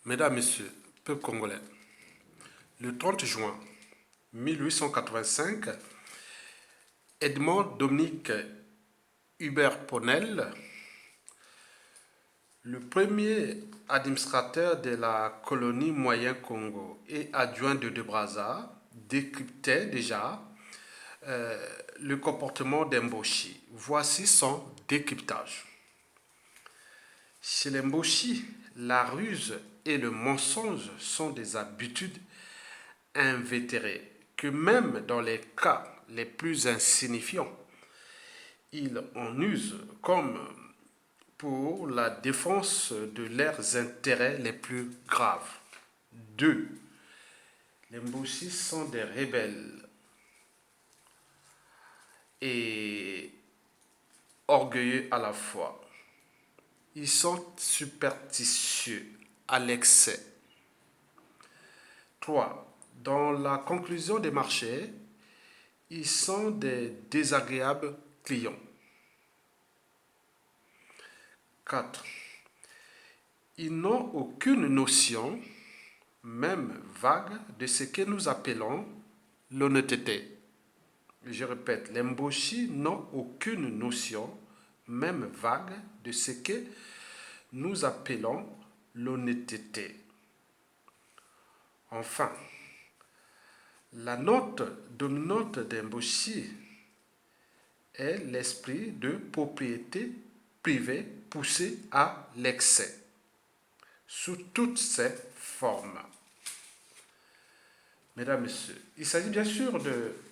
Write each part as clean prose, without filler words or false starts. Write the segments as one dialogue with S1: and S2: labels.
S1: Mesdames, Messieurs, peuple congolais, le 30 juin 1885, Edmond Dominique Hubert Ponel, le premier administrateur de la colonie Moyen-Congo et adjoint de Brazza, décryptait déjà le comportement d'Emboshi. Voici son décryptage. Chez l'Emboshi, la ruse et le mensonge sont des habitudes invétérées que même dans les cas les plus insignifiants, ils en usent comme pour la défense de leurs intérêts les plus graves. 2. Les Mbouchis sont des rebelles et orgueilleux à la fois. Ils sont superstitieux à l'excès. 3. Dans la conclusion des marchés, ils sont des désagréables clients. 4. Ils n'ont aucune notion, même vague, de ce que nous appelons l'honnêteté. Je répète, les Mboshi n'ont aucune notion, même vague, de ce que nous appelons l'honnêteté. Enfin, la note dominante des Mboshi est l'esprit de propriété privée poussé à l'excès, sous toutes ses formes. Mesdames, Messieurs, il s'agit bien sûr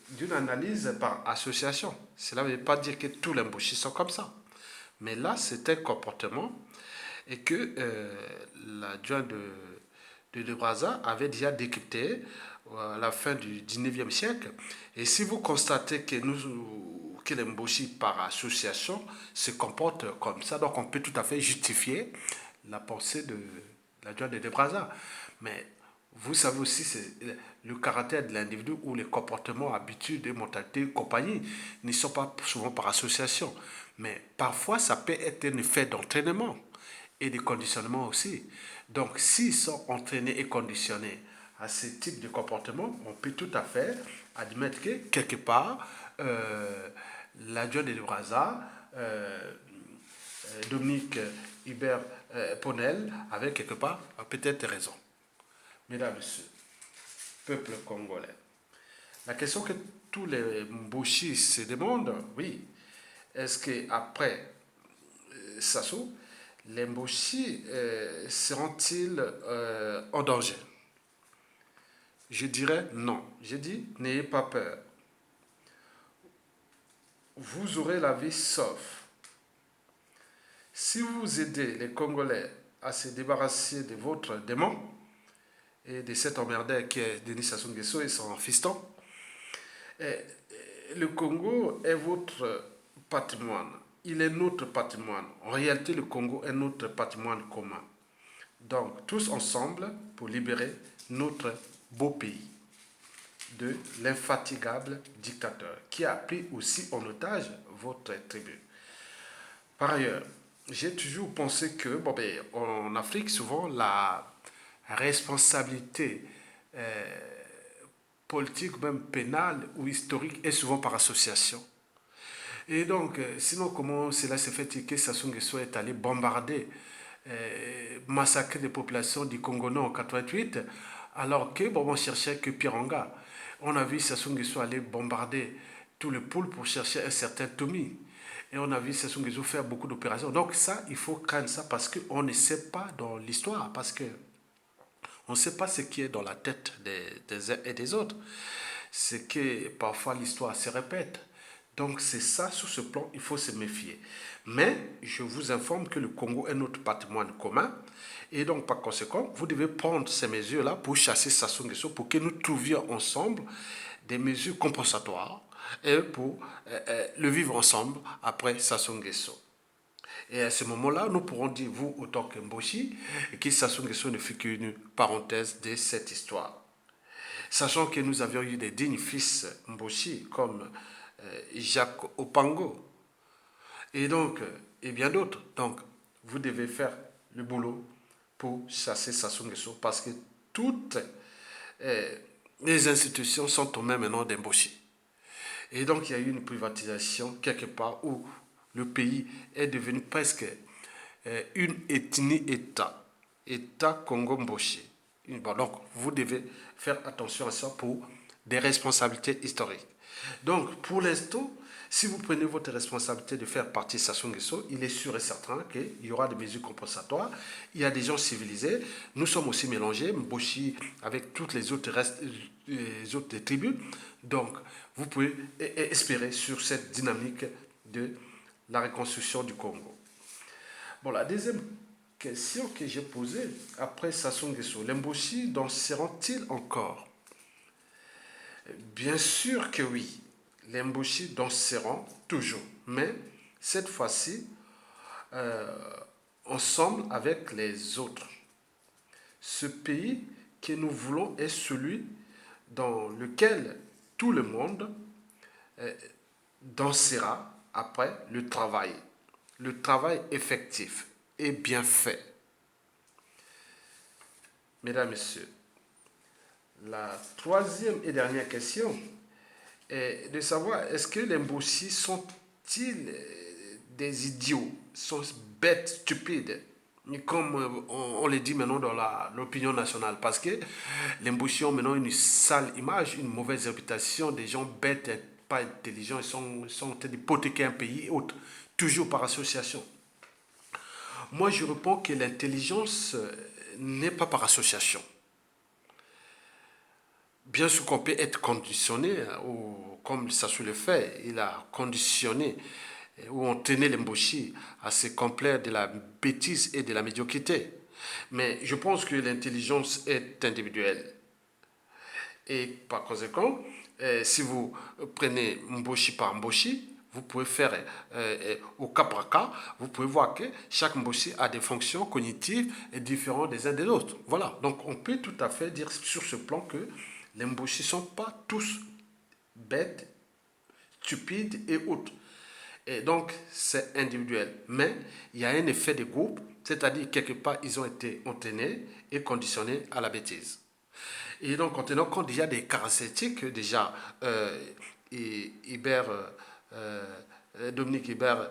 S1: d'une analyse par association. Cela ne veut pas dire que tous les Mboshi sont comme ça. Mais là, c'est un comportement et que l'adjoint de Brazza avait déjà décrypté à la fin du 19e siècle. Et si vous constatez que les Mboshi par association se comportent comme ça, donc on peut tout à fait justifier la pensée de l'adjoint de Brazza. Mais vous savez aussi, c'est le caractère de l'individu ou les comportements, habitudes, mentalités, compagnie ne sont pas souvent par association. Mais parfois, ça peut être un effet d'entraînement et de conditionnement aussi. Donc, s'ils sont entraînés et conditionnés à ce type de comportement, on peut tout à fait admettre que, quelque part, l'adjoint de Brazza, Dominique Hubert Ponel, avait quelque part peut-être raison. Mesdames, Messieurs, peuple congolais, la question que tous les Mboshi se demandent, oui, est-ce qu'après Sassou, les Mboshi seront-ils en danger? Je dirais non. Je dis, n'ayez pas peur. Vous aurez la vie sauve. Si vous aidez les Congolais à se débarrasser de votre démon et de cet emmerdeur qui est Denis Sassou Nguesso et son fiston, le Congo est votre patrimoine. Il est notre patrimoine. En réalité, le Congo est notre patrimoine commun. Donc, tous ensemble pour libérer notre beau pays de l'infatigable dictateur qui a pris aussi en otage votre tribu. Par ailleurs, j'ai toujours pensé que, en Afrique, souvent, la responsabilité politique, même pénale ou historique, est souvent par association. Et donc, sinon, comment cela s'est fait que Sassou Nguesso est allé bombarder, massacrer les populations du Congo Nord en 88, alors que, on cherchait que Piranga. On a vu Sassou Nguesso aller bombarder tout le pôle pour chercher un certain Tommy. Et on a vu Sassou Nguesso faire beaucoup d'opérations. Donc ça, il faut craindre ça parce qu'on ne sait pas dans l'histoire, parce que on ne sait pas ce qui est dans la tête des uns et des autres. C'est que parfois l'histoire se répète. Donc c'est ça, sur ce plan, il faut se méfier. Mais je vous informe que le Congo est notre patrimoine commun. Et donc par conséquent, vous devez prendre ces mesures-là pour chasser Sassou Nguesso, pour que nous trouvions ensemble des mesures compensatoires et pour le vivre ensemble après Sassou Nguesso. Et à ce moment-là, nous pourrons dire, vous, autant que Mboshi, que Sassou Nguesso ne fut qu'une parenthèse de cette histoire. Sachant que nous avions eu des dignes fils Mboshi, comme Jacques Opango, et donc, et bien d'autres. Donc, vous devez faire le boulot pour chasser Sassou Nguesso parce que toutes les institutions sont au même nom d'Emboshi. Et donc il y a eu une privatisation quelque part où le pays est devenu presque une ethnie-État, État Congo-Mboshi. Bon, donc vous devez faire attention à ça pour des responsabilités historiques. Donc pour l'instant, si vous prenez votre responsabilité de faire partie de Sassou Nguesso, il est sûr et certain qu'il y aura des mesures compensatoires. Il y a des gens civilisés. Nous sommes aussi mélangés, Mboshi avec toutes les autres tribus. Donc, vous pouvez espérer sur cette dynamique de la reconstruction du Congo. Bon, la deuxième question que j'ai posée après Sassou Nguesso, les Mboshi danseront-ils encore? Bien sûr que oui, les Mboshi danseront toujours, mais cette fois-ci, ensemble avec les autres. Ce pays que nous voulons est celui dans lequel tout le monde dansera après le travail effectif et bien fait. Mesdames, Messieurs, la troisième et dernière question est de savoir est-ce que les Mboshi sont-ils des idiots, sont bêtes, stupides, comme on le dit maintenant dans l'opinion nationale, parce que les Mboshi ont maintenant une sale image, une mauvaise réputation, des gens bêtes, pas intelligents, ils sont hypothéquer un pays et autres, toujours par association. Moi, je réponds que l'intelligence n'est pas par association. Bien sûr qu'on peut être conditionné, ou comme Sassou le fait, il a conditionné où on tenait l'Mboshi à se complaire de la bêtise et de la médiocrité. Mais je pense que l'intelligence est individuelle. Et par conséquent, si vous prenez Mboshi par Mboshi, vous pouvez faire au cas par cas, vous pouvez voir que chaque Mboshi a des fonctions cognitives et différentes des uns des autres. Voilà, donc on peut tout à fait dire sur ce plan que les Mboshi ne sont pas tous bêtes, stupides et autres. Et donc, c'est individuel. Mais il y a un effet de groupe, c'est-à-dire quelque part, ils ont été entraînés et conditionnés à la bêtise. Et donc, en tenant compte déjà des caractéristiques, déjà, Hubert, Dominique Hubert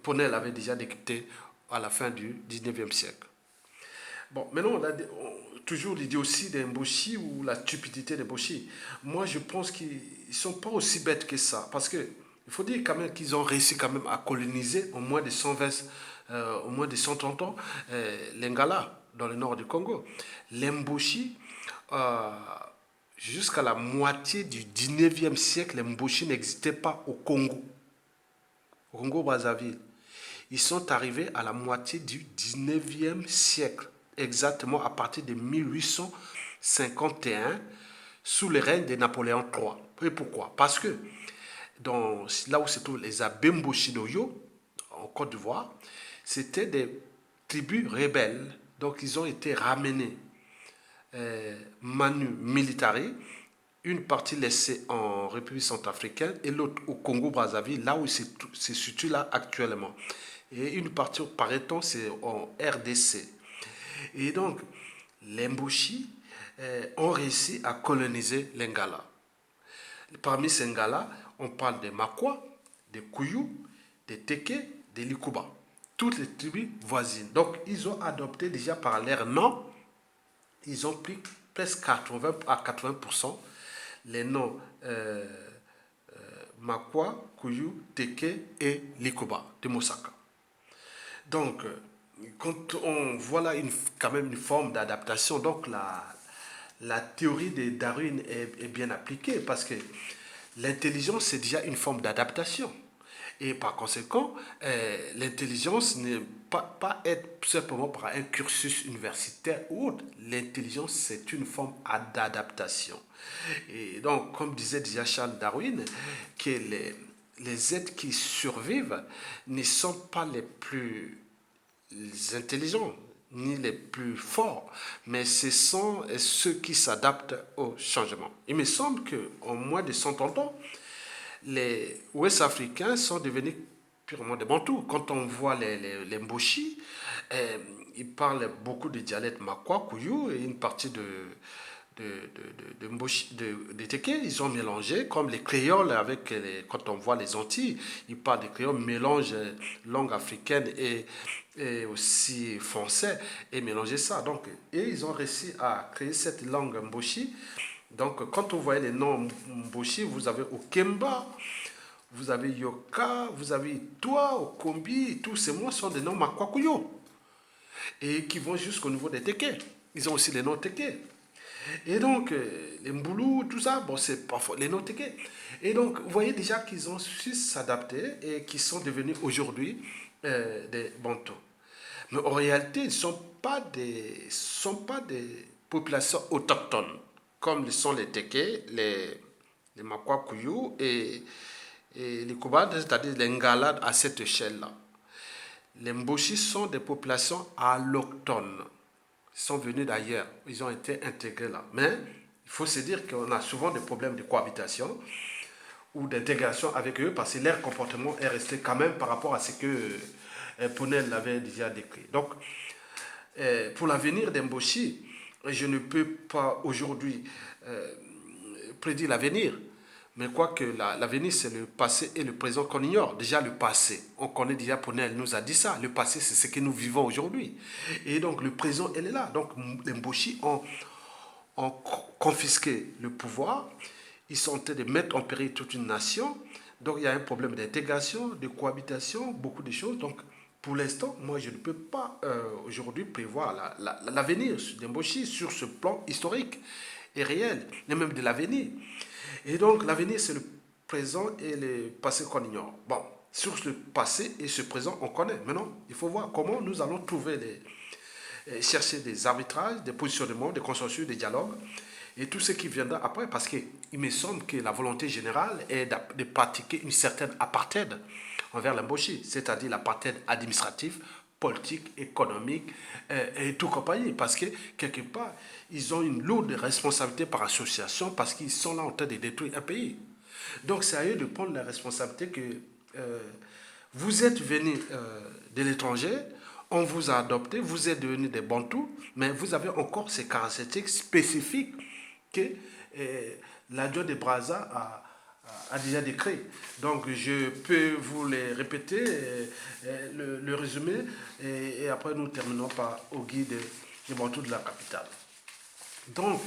S1: Ponel avait déjà décrypté à la fin du 19e siècle. Bon, maintenant, on a toujours l'idée aussi des Mboshi ou la stupidité des Mboshi. Moi, je pense qu'ils ne sont pas aussi bêtes que ça. Parce que il faut dire quand même qu'ils ont réussi quand même à coloniser au moins de 120, au moins de 130 ans l'Ingala, dans le nord du Congo. Les Mboshi, jusqu'à la moitié du 19e siècle, les Mboshi n'existaient pas au Congo. Au Congo-Brazzaville. Ils sont arrivés à la moitié du 19e siècle, exactement à partir de 1851, sous le règne de Napoléon III. Et pourquoi? Parce que là où se trouvent les Abemboshi d'Oyo, en Côte d'Ivoire, c'était des tribus rebelles. Donc ils ont été ramenés manu militari, une partie laissée en République centrafricaine et l'autre au Congo-Brazzaville, là où il se situe là actuellement. Et une partie, paraît-on, c'est en RDC. Et donc, les Mboshi ont réussi à coloniser l'Ingala. Parmi ces Ngala, on parle des Makwa, des Kouyou, des Teke, des Likuba. Toutes les tribus voisines. Donc, ils ont adopté déjà par leur nom, ils ont pris presque 80 à 80% les noms Makwa, Kouyou, Teke et Likuba de Mosaka. Donc, quand on voit là quand même une forme d'adaptation, donc la théorie de Darwin est bien appliquée parce que l'intelligence, c'est déjà une forme d'adaptation. Et par conséquent, l'intelligence n'est pas être simplement par un cursus universitaire ou autre. L'intelligence, c'est une forme d'adaptation. Et donc, comme disait déjà Charles Darwin, que les êtres qui survivent ne sont pas les plus intelligents ni les plus forts, mais ce sont ceux qui s'adaptent au changement. Il me semble qu'en moins de 130 ans, les Ouest-Africains sont devenus purement des Bantous. Quand on voit les Mboshi, Ils parlent beaucoup de dialecte Makwa, Kouyu et une partie de Teke. Ils ont mélangé, comme les créoles, quand on voit les Antilles, ils parlent des créoles, mélangent langue africaine et aussi français, et mélanger ça. Donc, et ils ont réussi à créer cette langue Mboshi. Donc, quand on voyait les noms Mboshi, vous avez Okemba, vous avez Yoka, vous avez Toi, Okombi, tous ces mots sont des noms Makwakuyo et qui vont jusqu'au niveau des Teke. Ils ont aussi les noms Teke. Et donc, les Mboulou, tout ça, bon, c'est parfois les noms Teke. Et donc, vous voyez déjà qu'ils ont su s'adapter et qu'ils sont devenus aujourd'hui des Bantous. Mais en réalité, ils ne sont pas des populations autochtones, comme le sont les Teke, les Makwakuyu et les Koubades, c'est-à-dire les Ngalades à cette échelle-là. Les Mboshi sont des populations allochtones. Ils sont venus d'ailleurs, ils ont été intégrés là. Mais il faut se dire qu'on a souvent des problèmes de cohabitation ou d'intégration avec eux parce que leur comportement est resté quand même par rapport à ce que Ponel l'avait déjà décrit. Donc, pour l'avenir d'Mboshi, je ne peux pas aujourd'hui prédire l'avenir. Mais quoique l'avenir, c'est le passé et le présent qu'on ignore. Déjà le passé, on connaît déjà, Ponel nous a dit ça. Le passé, c'est ce que nous vivons aujourd'hui. Et donc le présent, elle est là. Donc les Mboshi ont confisqué le pouvoir. Ils sont en train de mettre en péril toute une nation. Donc il y a un problème d'intégration, de cohabitation, beaucoup de choses. Donc pour l'instant, moi, je ne peux pas aujourd'hui prévoir l'avenir d'Mboshi sur ce plan historique et réel, et même de l'avenir. Et donc, l'avenir, c'est le présent et le passé qu'on ignore. Bon, sur le passé et ce présent, on connaît. Maintenant, il faut voir comment nous allons chercher des arbitrages, des positionnements, des consensus, des dialogues et tout ce qui viendra après. Parce qu'il me semble que la volonté générale est de pratiquer une certaine apartheid envers l'Mboshi, c'est-à-dire l'apartheid administratif, politique, économique et tout compagnie. Parce que, quelque part, ils ont une lourde responsabilité par association parce qu'ils sont là en train de détruire un pays. Donc, c'est à eux de prendre la responsabilité que vous êtes venus de l'étranger, on vous a adopté, vous êtes devenus des Bantous, mais vous avez encore ces caractéristiques spécifiques que l'adjoint de Brazza a déjà décrit. Donc je peux vous les répéter, le résumé, et après nous terminons par au guide des Bantous de la capitale. Donc,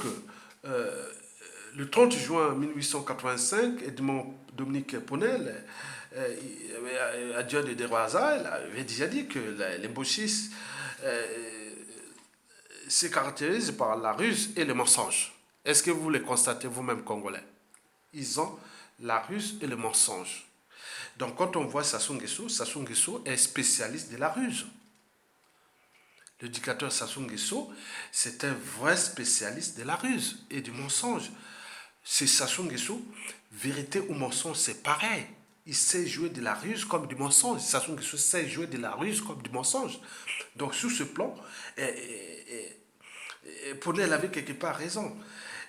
S1: le 30 juin 1885, Edmond Dominique Ponel, adjoint de Brazza, avait déjà dit que les Mboshis se caractérisent par la ruse et le mensonge. Est-ce que vous les constatez vous-même, Congolais? Ils ont la ruse et le mensonge. Donc quand on voit Sassou Nguesso est spécialiste de la ruse. Le dictateur Sassou Nguesso, c'est un vrai spécialiste de la ruse et du mensonge. C'est Sassou Nguesso, vérité ou mensonge, c'est pareil. Il sait jouer de la ruse comme du mensonge. Sassou Nguesso sait jouer de la ruse comme du mensonge. Donc sur ce plan, Ponel avait quelque part raison.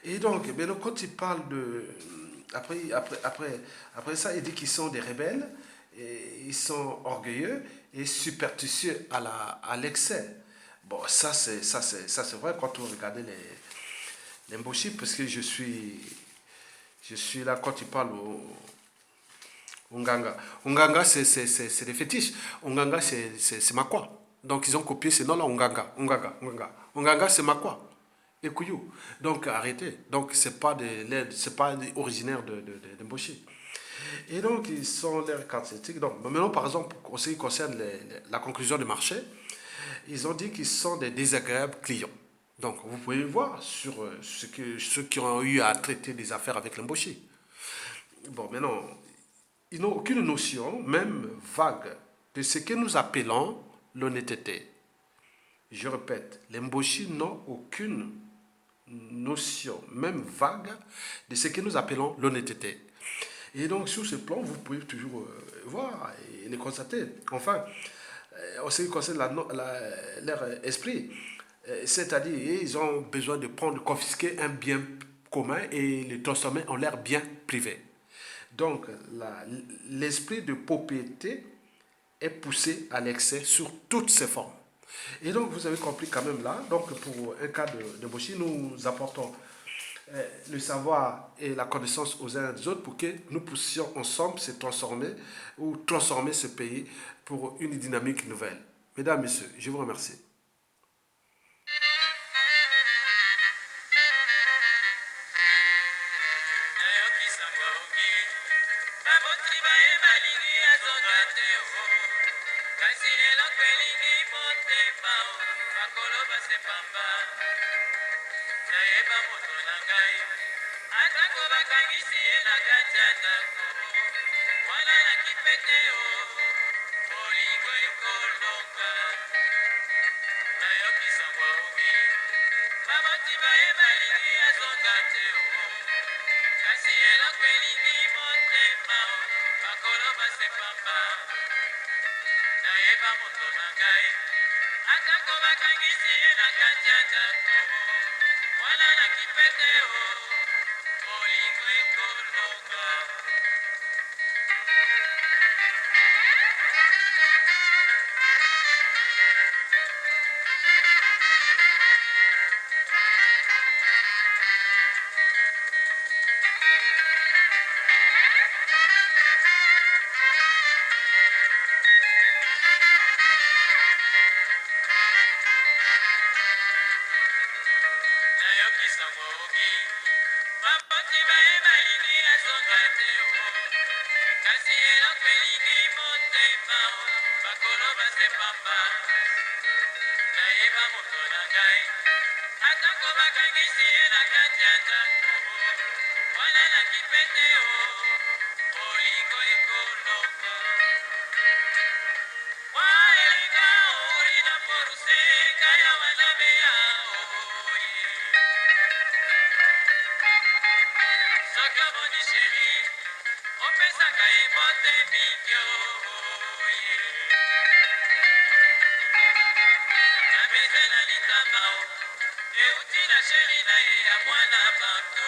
S1: Et donc, quand il parle de... Après ça, il dit qu'ils sont des rebelles, et ils sont orgueilleux et superstitieux à l'excès. Bon, ça c'est vrai quand vous regardez les Mboshi, parce que je suis là quand il parle au Nganga. Nganga, c'est des fétiches. Nganga, c'est Makwa. Donc ils ont copié ces noms-là, Nganga, c'est Makwa. Et Kouyou. Donc arrêtez. Donc c'est pas originaire de Mboshi. Et donc ils sont leurs caractéristiques. Donc maintenant par exemple, en ce qui concerne la conclusion du marché, ils ont dit qu'ils sont des désagréables clients. Donc vous pouvez voir sur ceux qui ont eu à traiter des affaires avec l'Mboshi. Bon, maintenant, ils n'ont aucune notion, même vague, de ce que nous appelons l'honnêteté. Je répète, les Mboshi n'ont aucune notion, même vague, de ce que nous appelons l'honnêteté. Et donc, sur ce plan, vous pouvez toujours voir et les constater. Enfin, en ce qui concerne leur esprit, c'est-à-dire, ils ont besoin de confisquer un bien commun et le transformer en leur bien privé. Donc, l'esprit de propriété est poussé à l'excès sur toutes ses formes. Et donc, vous avez compris quand même là, donc pour un cas de Boshi, nous apportons le savoir et la connaissance aux uns et aux autres pour que nous puissions ensemble se transformer ou transformer ce pays pour une dynamique nouvelle. Mesdames, Messieurs, je vous remercie.
S2: Eutina Sherina ya mwana bantu